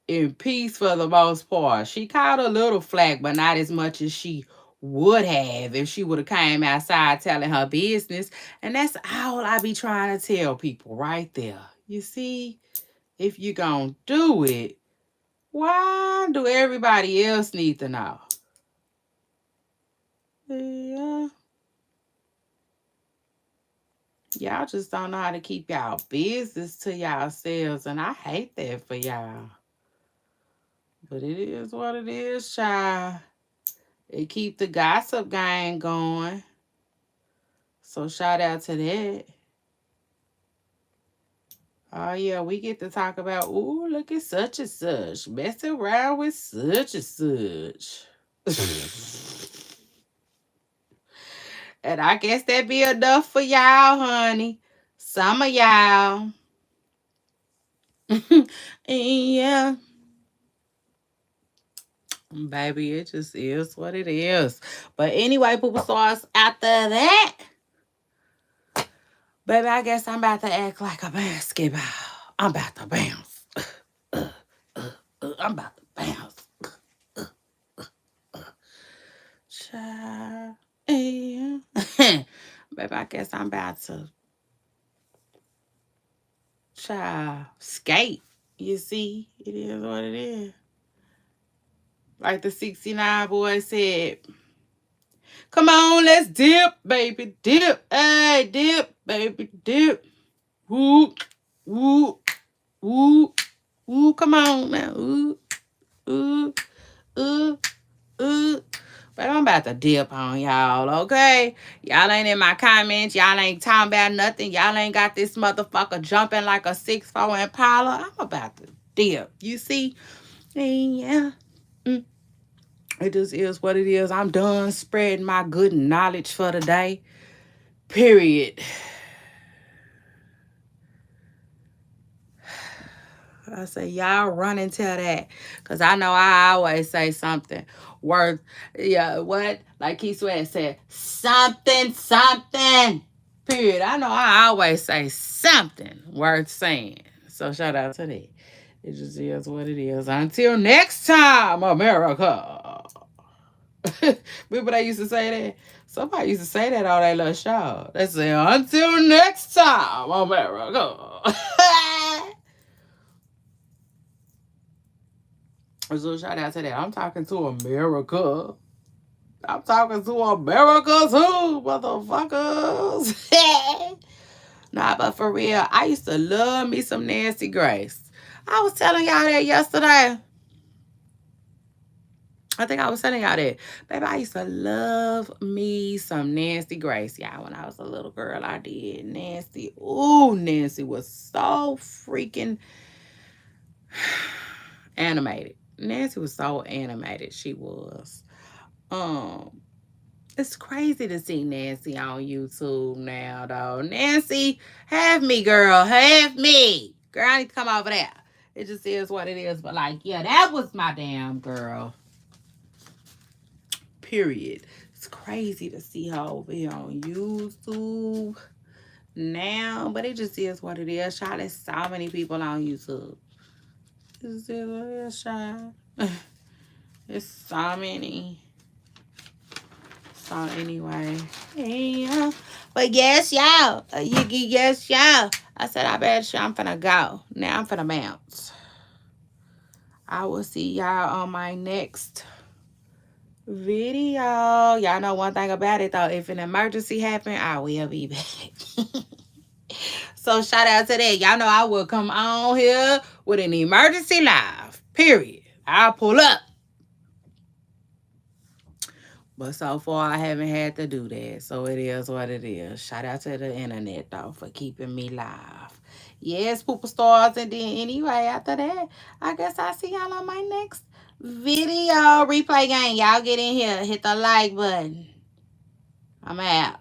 In peace for the most part. She caught a little flack, but not as much as she would have if she would have came outside telling her business. And that's all I be trying to tell people right there. You see, if you gonna do it, why do everybody else need to know? Yeah. Y'all just don't know how to keep y'all business to yourselves, and I hate that for y'all. But it is what it is, child. It keep the gossip game going. So shout out to that. Oh yeah, we get to talk about, ooh, look at such and such. Messing around with such and such. And I guess that be enough for y'all, honey. Some of y'all. Yeah. Baby, it just is what it is. But anyway, Poopa Sauce, after that, baby, I guess I'm about to act like a basketball. I'm about to bounce. I'm about to bounce. Child. Yeah. Baby, I guess I'm about to child skate. You see, it is what it is. Like the 69 boy said, come on, let's dip, baby, dip. Hey, dip, baby, dip. Woo, woo, woo, woo. Come on, man. Ooh, ooh, ooh, ooh. But I'm about to dip on y'all, okay? Y'all ain't in my comments. Y'all ain't talking about nothing. Y'all ain't got this motherfucker jumping like a 6'4" Impala. I'm about to dip. You see? And yeah. Mm. It just is what it is. I'm done spreading my good knowledge for the day. Period. I say, y'all run and tell that. Because I know I always say something worth, yeah, what? Like Keith Sweat said, something, something. Period. I know I always say something worth saying. So shout out to that. It just is what it is. Until next time, America. Remember they used to say that? Somebody used to say that on that little show. They say, until next time, America. So shout out to that. I'm talking to America. I'm talking to America too, motherfuckers. Nah, but for real, I used to love me some Nancy Grace. I was telling y'all that yesterday. I think I was telling y'all that. Baby, I used to love me some Nancy Grace. Y'all, when I was a little girl, I did. Nancy. Ooh, Nancy was so freaking animated. Nancy was so animated. She was. Um, it's crazy to see Nancy on YouTube now, though. Nancy, have me, girl. Have me. Girl, I need to come over there. It just is what it is. But, like, yeah, that was my damn girl. Period. It's crazy to see her over here on YouTube now. But it just is what it is. Child, there's so many people on YouTube. This is what it is, child. There's so many. So anyway, yeah. But yes, y'all. Yes, y'all. I said, I bet you I'm finna go. Now I'm finna bounce. I will see y'all on my next video. Y'all know one thing about it, though. If an emergency happen, I will be back. So shout out to that. Y'all know I will come on here with an emergency live. Period. I'll pull up. But so far, I haven't had to do that. So it is what it is. Shout out to the internet, though, for keeping me live. Yes, Pooper Stars. And then anyway, after that, I guess I'll see y'all on my next video. Replay game. Y'all get in here. Hit the like button. I'm out.